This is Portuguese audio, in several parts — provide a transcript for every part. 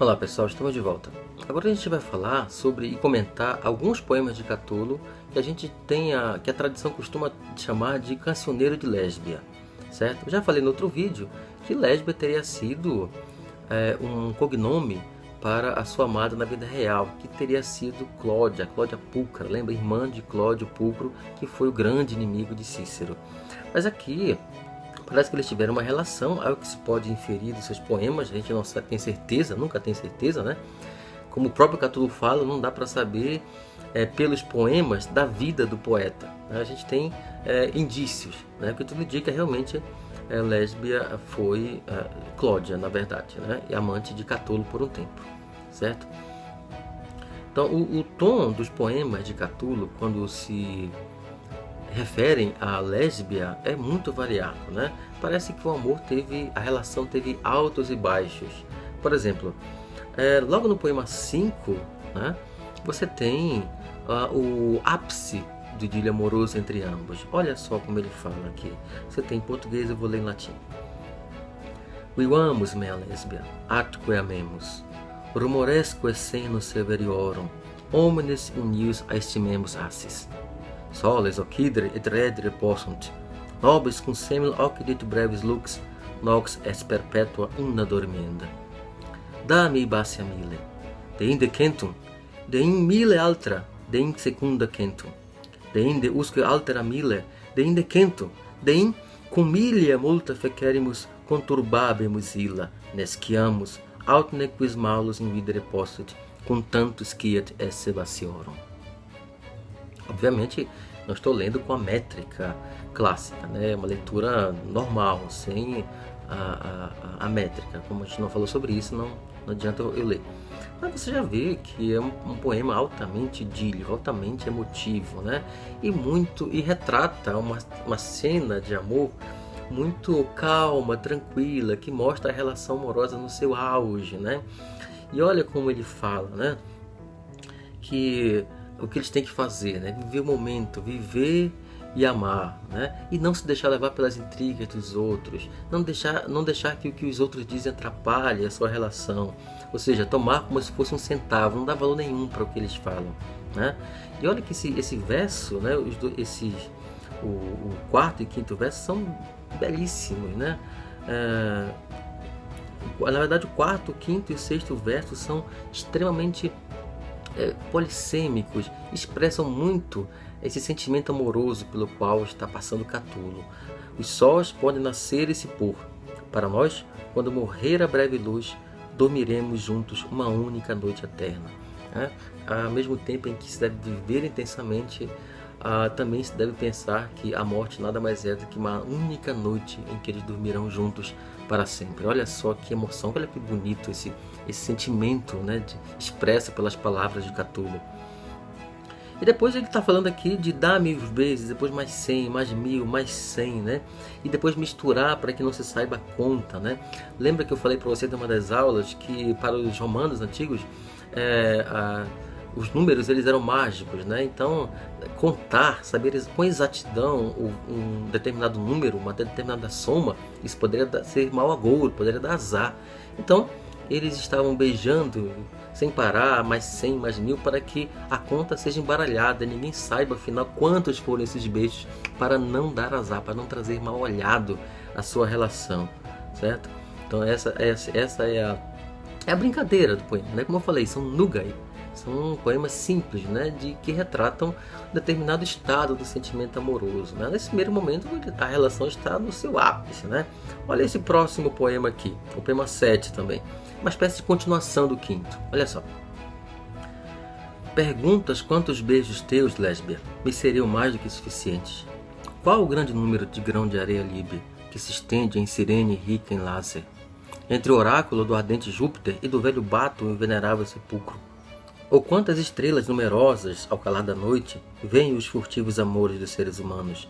Olá pessoal, estamos de volta. Agora a gente vai falar sobre e comentar alguns poemas de Catulo que a gente tem que a tradição costuma chamar de cancioneiro de Lésbia, certo? Eu já falei no outro vídeo que Lésbia teria sido um cognome para a sua amada na vida real, que teria sido Cláudia Pulcra, lembra? Irmã de Cláudio Pulcro, que foi o grande inimigo de Cícero. Mas aqui parece que eles tiveram uma relação, é o que se pode inferir dos seus poemas, a gente não sabe, tem certeza, nunca tem certeza, né? Como o próprio Catulo fala, não dá para saber pelos poemas da vida do poeta, né? A gente tem indícios, né? Que tudo indica realmente Lésbia foi Cláudia, na verdade, né? E amante de Catulo por um tempo, certo? Então o tom dos poemas de Catulo, quando se referem à Lésbia, é muito variado, né? Parece que o amor a relação teve altos e baixos. Por exemplo, logo no poema 5, né, você tem o ápice do idílio amoroso entre ambos. Olha só como ele fala aqui. Você tem em português, eu vou ler em latim. Vivamus, mea Lesbia, atque amemus, rumoresque seno severiorum, homines unius aestimemus assis. Soles occidere et redere possunt, nobis cum semel occidit brevis lux, nox est perpetua una dormienda. Da-mi basia mille, deinde centum, dein mille altra, dein secunda centum, deinde usque altera mille, deinde centum, dein cum millia multa fecerimus conturbabemus illa, nesciamus, aut nequis malus invidere possit, cum tanto sciat esse sebaciorum. Obviamente, não estou lendo com a métrica clássica, né? É uma leitura normal, sem a métrica. Como a gente não falou sobre isso, não adianta eu ler. Mas você já vê que é um poema altamente idílico, altamente emotivo, né? E retrata uma cena de amor muito calma, tranquila, que mostra a relação amorosa no seu auge, né? E olha como ele fala, né? Que o que eles têm que fazer, né? Viver o momento, viver e amar, né? E não se deixar levar pelas intrigas dos outros, não deixar que o que os outros dizem atrapalhe a sua relação, ou seja, tomar como se fosse um centavo, não dá valor nenhum para o que eles falam, né? E olha que esse verso, né? O quarto e quinto verso são belíssimos, né? Na verdade, o quarto, o quinto e o sexto verso são extremamente polissêmicos, expressam muito esse sentimento amoroso pelo qual está passando Catulo. Os sóis podem nascer e se pôr. Para nós, quando morrer a breve luz, dormiremos juntos uma única noite eterna. Ao mesmo tempo em que se deve viver intensamente, também se deve pensar que a morte nada mais é do que uma única noite em que eles dormirão juntos para sempre. Olha só que emoção, olha que bonito esse sentimento, né, expresso pelas palavras de Catulo. E depois ele está falando aqui de dar 1000 vezes, depois mais 100, mais 1000, mais 100, né? E depois misturar para que não se saiba a conta, né? Lembra que eu falei para você em uma das aulas que para os romanos antigos os números eles eram mágicos, né? Então contar, saber com exatidão um determinado número, uma determinada soma, isso poderia ser mau agouro, poderia dar azar. Então eles estavam beijando sem parar, mais 100, mais 1000, para que a conta seja embaralhada, ninguém saiba afinal quantos foram esses beijos, para não dar azar, para não trazer mal olhado a sua relação, certo? Então essa é a brincadeira do poema, né? Como eu falei, são nugai, são poemas simples, né? Que retratam determinado estado do sentimento amoroso, né? Nesse primeiro momento a relação está no seu ápice, né? Olha esse próximo poema aqui, o poema 7 também, uma espécie de continuação do quinto. Olha só. Perguntas quantos beijos teus, Lésbia, me seriam mais do que suficientes? Qual o grande número de grão de areia líbia que se estende em Cirene rica em láser, entre o oráculo do ardente Júpiter e do velho Bato o invenerável sepulcro? Ou quantas estrelas numerosas, ao calar da noite, veem os furtivos amores dos seres humanos?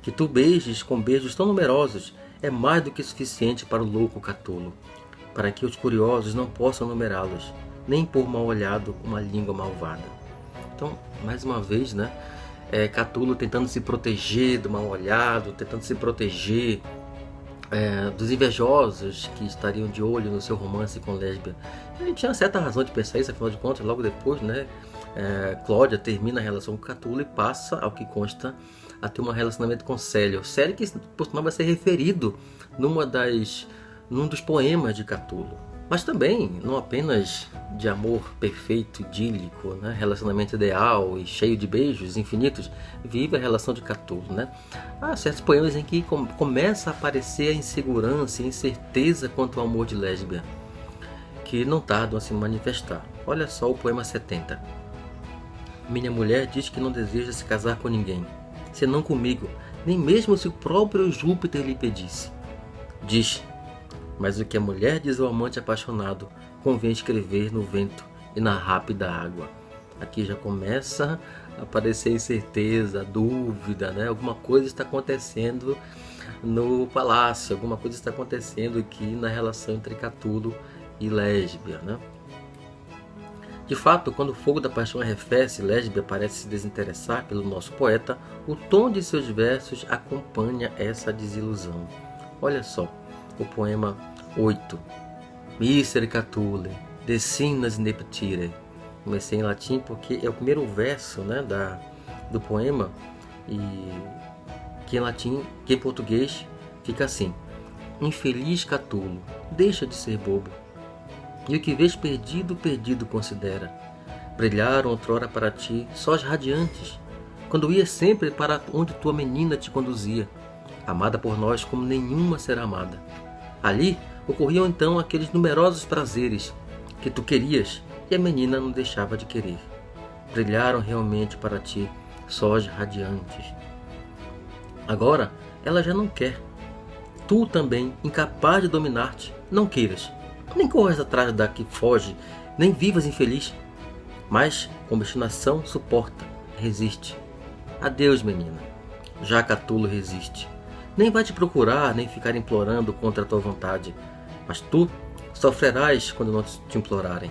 Que tu beijes com beijos tão numerosos é mais do que suficiente para o louco Catulo, para que os curiosos não possam numerá-los, nem por mal olhado uma língua malvada. Então, mais uma vez, né, Catulo tentando se proteger do mal olhado, tentando se proteger dos invejosos que estariam de olho no seu romance com Lésbia. Ele tinha certa razão de pensar isso, afinal de contas, logo depois, né, Cláudia termina a relação com Catulo e passa, ao que consta, a ter um relacionamento com Célio. Célio que, por sinal, vai ser referido num dos poemas de Catulo. Mas também, não apenas de amor perfeito, idílico, né? Relacionamento ideal e cheio de beijos infinitos, vive a relação de Catulo, né? Há certos poemas em que começa a aparecer a insegurança e a incerteza quanto ao amor de Lésbia, que não tardam a se manifestar. Olha só o poema 70. Minha mulher diz que não deseja se casar com ninguém, senão comigo, nem mesmo se o próprio Júpiter lhe pedisse. Diz, mas o que a mulher diz ao amante apaixonado convém escrever no vento e na rápida água. Aqui já começa a aparecer incerteza, dúvida, né? Alguma coisa está acontecendo no palácio, alguma coisa está acontecendo aqui na relação entre Catulo e Lésbia, né? De fato, quando o fogo da paixão arrefece, Lésbia parece se desinteressar pelo nosso poeta, o tom de seus versos acompanha essa desilusão. Olha só, o poema 8. Misere Catule, decinas neptire. Comecei em latim porque é o primeiro verso, né, do poema, e que em latim, que em português fica assim. Infeliz Catulo, deixa de ser bobo. E o que vês perdido, perdido considera. Brilharam outrora para ti sós radiantes, quando ias sempre para onde tua menina te conduzia, amada por nós como nenhuma será amada. Ali ocorriam então aqueles numerosos prazeres que tu querias e a menina não deixava de querer. Brilharam realmente para ti sós radiantes. Agora ela já não quer. Tu também, incapaz de dominar-te, não queiras. Nem corras atrás da que foge, nem vivas infeliz. Mas, com obstinação, suporta, resiste. Adeus, menina. Já Catulo resiste. Nem vai te procurar, nem ficar implorando contra a tua vontade. Mas tu sofrerás quando não te implorarem.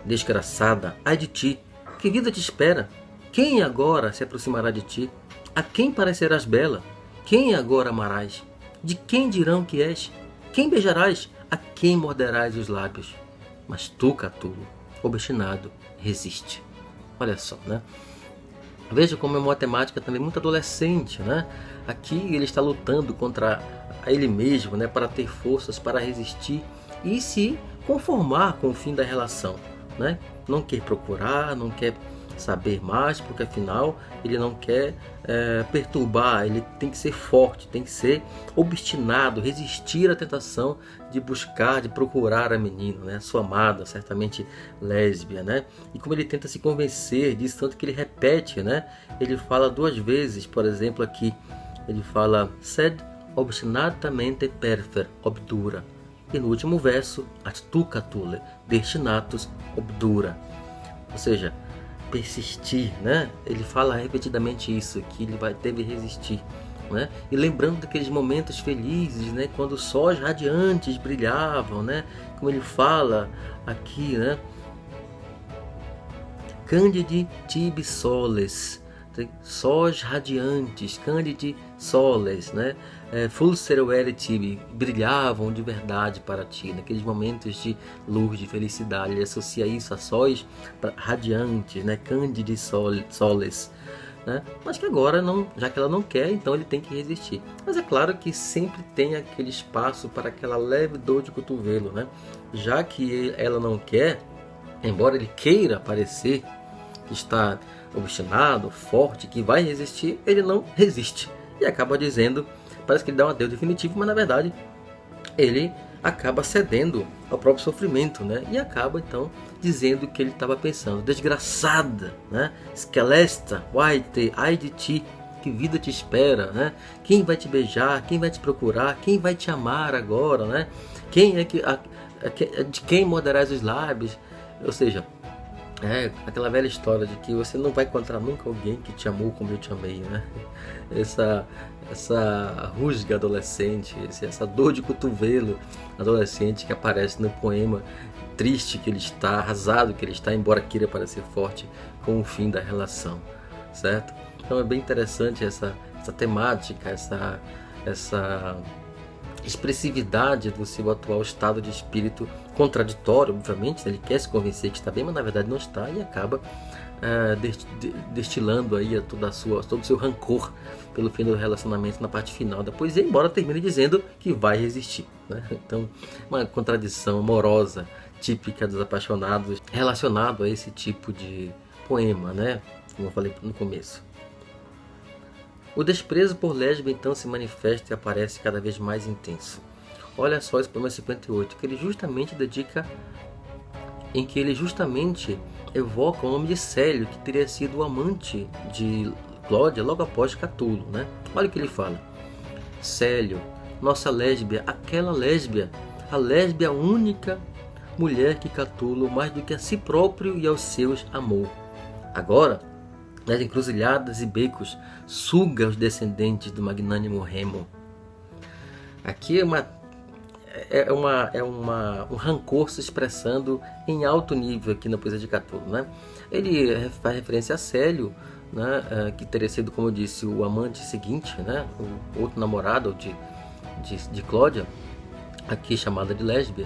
Desgraçada, ai de ti, que vida te espera? Quem agora se aproximará de ti? A quem parecerás bela? Quem agora amarás? De quem dirão que és? Quem beijarás? A quem morderás os lábios? Mas tu, Catulo, obstinado, resiste. Olha só, né? Veja como é uma temática também muito adolescente, né? Aqui ele está lutando contra ele mesmo, né? Para ter forças para resistir e se conformar com o fim da relação, né? Não quer procurar, não quer saber mais, porque afinal ele não quer perturbar, ele tem que ser forte, tem que ser obstinado, resistir à tentação de buscar, de procurar a menina, né? Sua amada, certamente Lésbia, né? E como ele tenta se convencer disso, tanto que ele repete, né? Ele fala 2 vezes, por exemplo, aqui, ele fala sed obstinatamente perfer obdura, e no último verso, at tu Catule destinatus obdura, ou seja, persistir, né? Ele fala repetidamente isso, que ele deve resistir, né? E lembrando daqueles momentos felizes, né? Quando sós radiantes brilhavam, né? Como ele fala aqui, né? Candidi tibi soles, sós radiantes, candidi soles, né? Fulseruere tibi, brilhavam de verdade para ti, naqueles momentos de luz, de felicidade. Ele associa isso a sóis radiantes, né? Candidi soles, né? Mas que agora, não, já que ela não quer, então ele tem que resistir. Mas é claro que sempre tem aquele espaço para aquela leve dor de cotovelo, né? Já que ela não quer, embora ele queira parecer que está obstinado, forte, que vai resistir, ele não resiste e acaba dizendo, parece que ele dá um adeus definitivo, mas na verdade ele acaba cedendo ao próprio sofrimento, né? E acaba então dizendo o que ele estava pensando. Desgraçada, né? Esquelesta, white, ai de ti, que vida te espera, né? Quem vai te beijar? Quem vai te procurar? Quem vai te amar agora, né? Quem é que de quem morderás os lábios? Ou seja, aquela velha história de que você não vai encontrar nunca alguém que te amou como eu te amei, né? Essa rusga adolescente, essa dor de cotovelo adolescente que aparece no poema, triste que ele está, arrasado que ele está, embora queira parecer forte com o fim da relação, certo? Então é bem interessante essa temática, essa expressividade do seu atual estado de espírito contraditório, obviamente, ele quer se convencer que está bem, mas na verdade não está, e acaba destilando aí todo o seu rancor pelo fim do relacionamento na parte final da poesia, embora termine dizendo que vai resistir, né? Então, uma contradição amorosa típica dos apaixonados relacionado a esse tipo de poema, né? Como eu falei no começo. O desprezo por lésbia então se manifesta e aparece cada vez mais intenso. Olha só esse poema 58, em que ele justamente evoca o nome de Célio, que teria sido o amante de Cláudia logo após Catulo, né? Olha o que ele fala. Célio, nossa lésbia, aquela lésbia, a lésbia única mulher que Catulo mais do que a si próprio e aos seus amou. Agora, nas encruzilhadas e becos, suga os descendentes do magnânimo Remo. Aqui um rancor se expressando em alto nível aqui na poesia de Catulo, né? Ele faz referência a Célio, né, que teria sido, como eu disse, o amante seguinte, né, o outro namorado de Cláudia, aqui chamada de lésbia,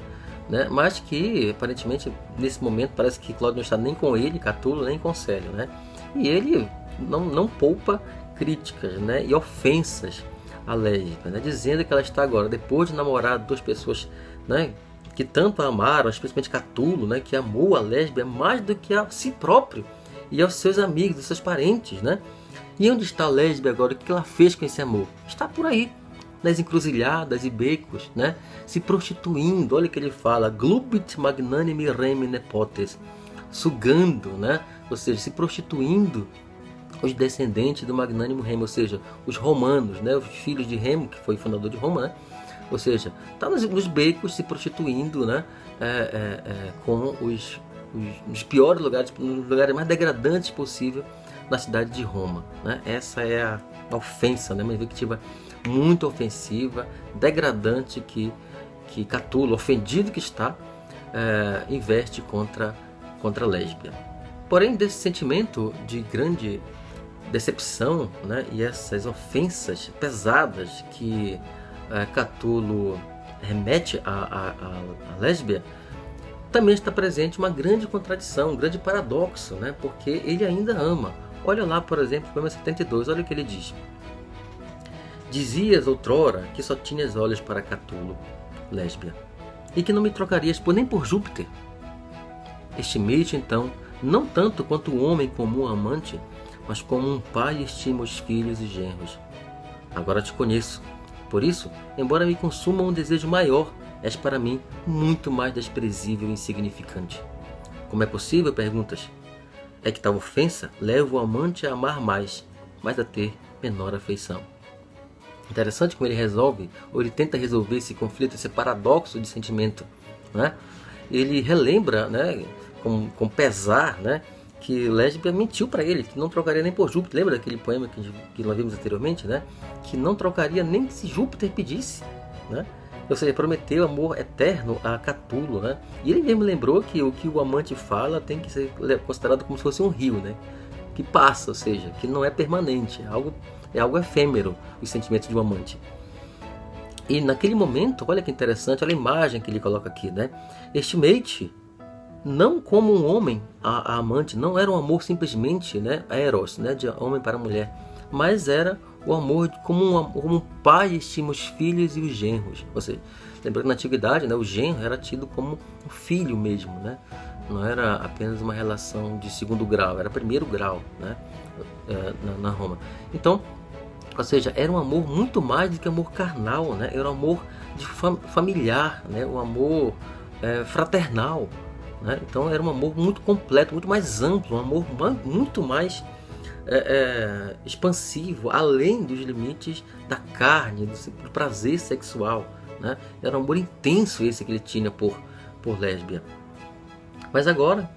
né, mas que aparentemente nesse momento parece que Cláudia não está nem com ele, Catulo, nem com Célio, né? E ele não poupa críticas, né, e ofensas à lésbica, né, dizendo que ela está agora, depois de namorar duas pessoas, né, que tanto a amaram, especialmente Catulo, né, que amou a lésbia mais do que a si próprio e aos seus amigos, aos seus parentes, né? E onde está a lésbia agora? O que ela fez com esse amor? Está por aí, nas encruzilhadas e becos, né, se prostituindo. Olha o que ele fala, glubit magnanimi rem nepotes, sugando, né, ou seja, se prostituindo os descendentes do magnânimo Remo, ou seja, os romanos, né, os filhos de Remo, que foi fundador de Roma, né, ou seja, está nos becos se prostituindo, né, com os piores lugares, os lugares mais degradantes possível na cidade de Roma, né? Essa é a ofensa, né, uma invectiva muito ofensiva, degradante que Catulo, ofendido que está, investe contra a lésbia. Porém, desse sentimento de grande decepção, né, e essas ofensas pesadas que Catulo remete à lésbia, também está presente uma grande contradição, um grande paradoxo, né, porque ele ainda ama. Olha lá, por exemplo, o poema 72, olha o que ele diz. Dizias outrora que só tinhas olhos para Catulo, lésbia, e que não me trocarias nem por Júpiter. Estimei-te então, não tanto quanto o homem como um amante, mas como um pai estima os filhos e genros. Agora te conheço. Por isso, embora me consuma um desejo maior, és para mim muito mais desprezível e insignificante. Como é possível, perguntas? É que tal ofensa leva o amante a amar mais, mas a ter menor afeição. Interessante como ele resolve, ou ele tenta resolver esse conflito, esse paradoxo de sentimento, né? Ele relembra, né, com pesar, né, que lésbia mentiu para ele, que não trocaria nem por Júpiter. Lembra daquele poema que nós vimos anteriormente, né? Que não trocaria nem se Júpiter pedisse, né? Ou seja, prometeu amor eterno a Catulo, né? E ele mesmo lembrou que o que o amante fala tem que ser considerado como se fosse um rio, né? Que passa, ou seja, que não é permanente, é algo efêmero, os sentimentos de um amante. E naquele momento, olha que interessante, olha a imagem que ele coloca aqui, né? Estimei-te não como um homem a amante, não era um amor simplesmente, né, eros, né, de homem para mulher, mas era o amor como um pai estima os filhos e os genros. Ou seja, lembrando que na antiguidade, né, o genro era tido como um filho mesmo, né? Não era apenas uma relação de segundo grau, era primeiro grau, né, na Roma. Então, ou seja, era um amor muito mais do que amor carnal, né? Era um amor de familiar, né? Um amor fraternal, né? Então era um amor muito completo, muito mais amplo, um amor muito mais expansivo, além dos limites da carne, do prazer sexual, né? Era um amor intenso esse que ele tinha por lésbia. Mas agora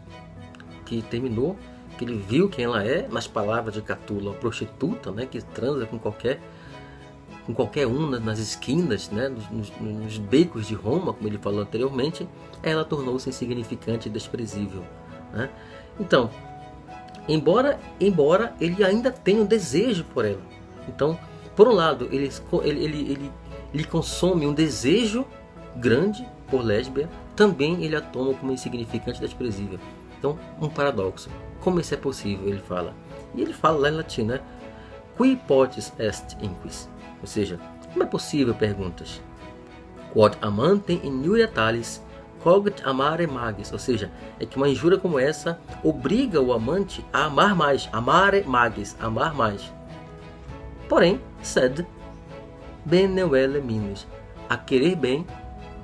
que terminou, que ele viu quem ela é, nas palavras de Catulo, uma prostituta, né, que transa com qualquer um nas esquinas, né, nos becos de Roma, como ele falou anteriormente, ela tornou-se insignificante e desprezível, né? Então, embora ele ainda tenha um desejo por ela. Então, por um lado, ele lhe consome um desejo grande por Lésbia, também ele a toma como insignificante e desprezível. Então, um paradoxo. Como isso é possível? Ele fala. E ele fala lá em latim, né? Qui potes est inquis? Ou seja, como é possível, perguntas? Quod amantem injuria talis, cogit amare magis. Ou seja, é que uma injúria como essa obriga o amante a amar mais. Amare magis, amar mais. Porém, sed benevole minus. A querer bem,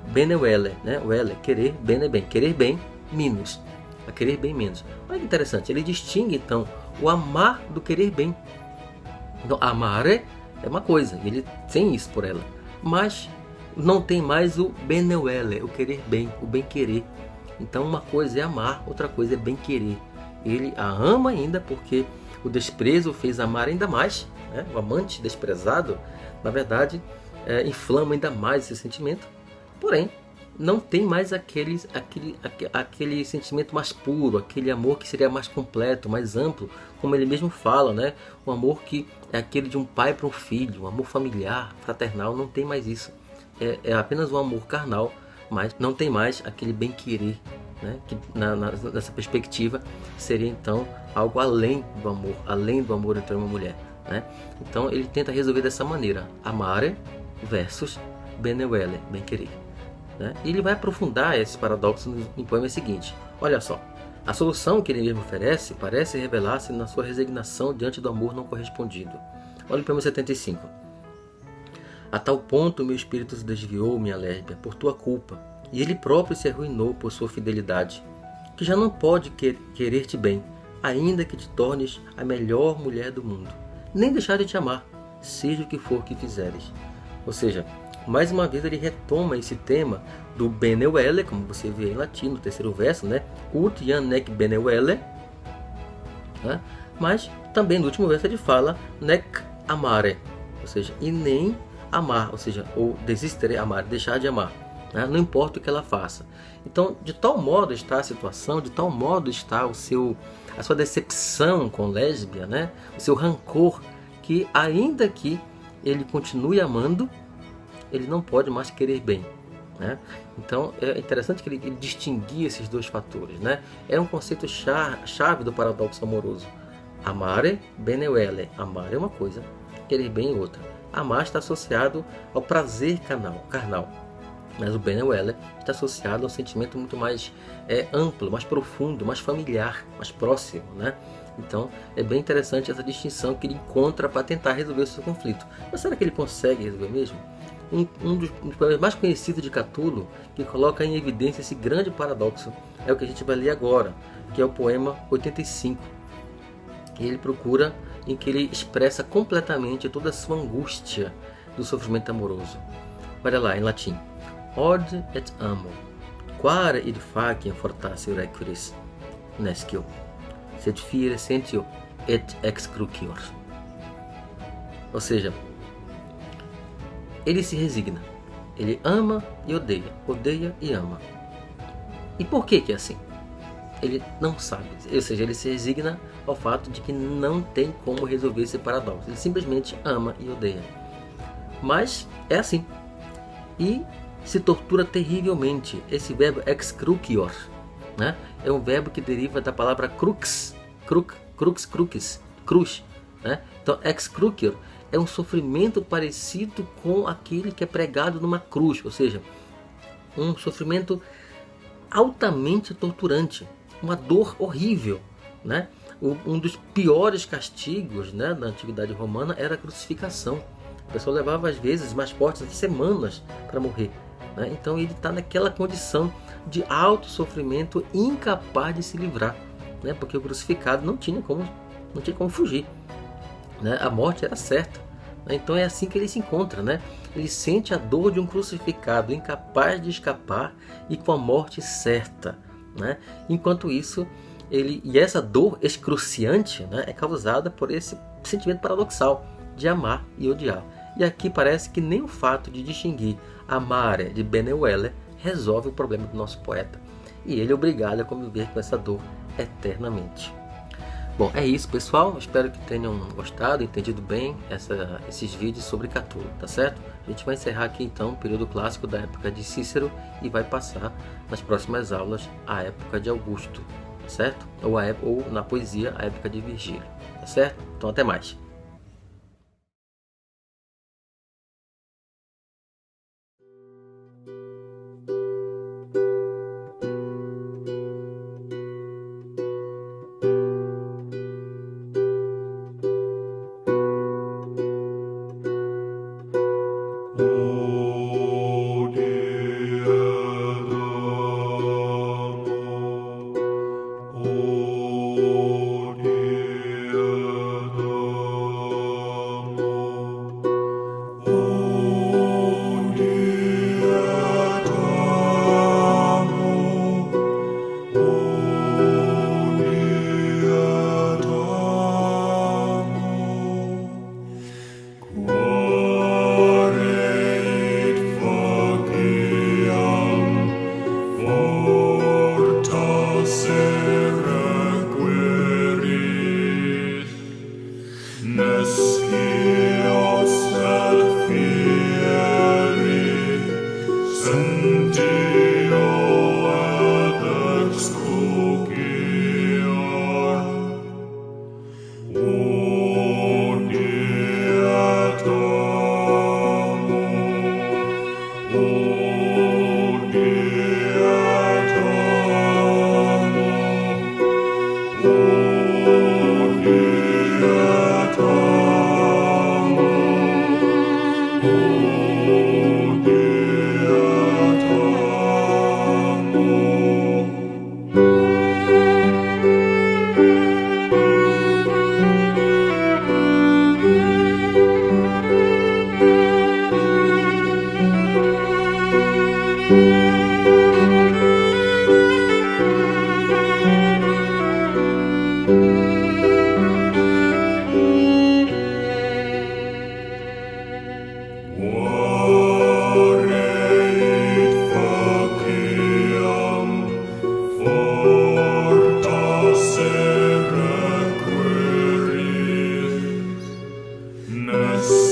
benevole, né? Vele, querer, bene bem. Querer bem, minus. A querer bem menos. Olha que interessante, ele distingue então o amar do querer bem. Então, amare é uma coisa, ele tem isso por ela, mas não tem mais o benevole, o querer bem, o bem querer. Então, uma coisa é amar, outra coisa é bem querer. Ele a ama ainda porque o desprezo fez amar ainda mais, né? O amante desprezado, na verdade, inflama ainda mais esse sentimento. Porém, não tem mais aquele sentimento mais puro, aquele amor que seria mais completo, mais amplo, como ele mesmo fala, né? O amor que é aquele de um pai para um filho, um amor familiar, fraternal, não tem mais isso. É apenas um amor carnal, mas não tem mais aquele bem-querer, né? Que nessa perspectiva seria então algo além do amor entre uma mulher, né? Então ele tenta resolver dessa maneira: amare versus benevole, bem-querer. E ele vai aprofundar esse paradoxo no poema seguinte. Olha só, a solução que ele mesmo oferece parece revelar-se na sua resignação diante do amor não correspondido. Olha o poema 75. A tal ponto meu espírito se desviou, minha Lésbia, por tua culpa, e ele próprio se arruinou por sua fidelidade, que já não pode querer-te bem, ainda que te tornes a melhor mulher do mundo, nem deixar de te amar, seja o que for que fizeres. Ou seja, mais uma vez ele retoma esse tema do benevole, como você vê em latim, no terceiro verso, né? Ut iam nec benevole, né? Mas também no último verso ele fala nec amare, ou seja, e nem amar, ou seja, ou desistere amar, deixar de amar, né? Não importa o que ela faça. Então, de tal modo está a situação, de tal modo está a sua decepção com Lésbia, né? O seu rancor, que ainda que ele continue amando, ele não pode mais querer bem, né? Então é interessante que ele distinguir esses dois fatores, né? É um conceito chave do paradoxo amoroso. Amare benevole, amar é uma coisa, querer bem é outra. Amar está associado ao prazer carnal, mas o benevole está associado a um sentimento muito mais amplo, mais profundo, mais familiar, mais próximo, né? Então é bem interessante essa distinção que ele encontra para tentar resolver o seu conflito. Mas será que ele consegue resolver mesmo? Um dos poemas mais conhecidos de Catulo, que coloca em evidência esse grande paradoxo, é o que a gente vai ler agora, que é o poema 85. E ele procura, em que ele expressa completamente toda a sua angústia do sofrimento amoroso. Olha lá, em latim. Od et amo, quare id faciem fortassio requiris, nescio, sed fiere sentio et excrucior. Ou seja, ele se resigna. Ele ama e odeia. Odeia e ama. E por que é assim? Ele não sabe. Ou seja, ele se resigna ao fato de que não tem como resolver esse paradoxo. Ele simplesmente ama e odeia. Mas é assim. E se tortura terrivelmente. Esse verbo excrucior, né? É um verbo que deriva da palavra crux. Cruz. Né? Então, excrucior é um sofrimento parecido com aquele que é pregado numa cruz, ou seja, um sofrimento altamente torturante, uma dor horrível, né? Um dos piores castigos, né, da antiguidade romana era a crucificação. A pessoa levava às vezes mais fortes de semanas para morrer, né? Então ele está naquela condição de alto sofrimento, incapaz de se livrar, né? Porque o crucificado não tinha como fugir. Né? A morte era certa. Né? Então é assim que ele se encontra. Né? Ele sente a dor de um crucificado, incapaz de escapar e com a morte certa. Né? Enquanto isso, e essa dor excruciante, né, é causada por esse sentimento paradoxal de amar e odiar. E aqui parece que nem o fato de distinguir amare de benevole resolve o problema do nosso poeta. E ele é obrigado a conviver com essa dor eternamente. Bom, é isso, pessoal. Espero que tenham gostado, entendido bem esses vídeos sobre Catulo, tá certo? A gente vai encerrar aqui então o período clássico da época de Cícero e vai passar nas próximas aulas a época de Augusto, tá certo? Ou na poesia a época de Virgílio, tá certo? Então até mais. Ness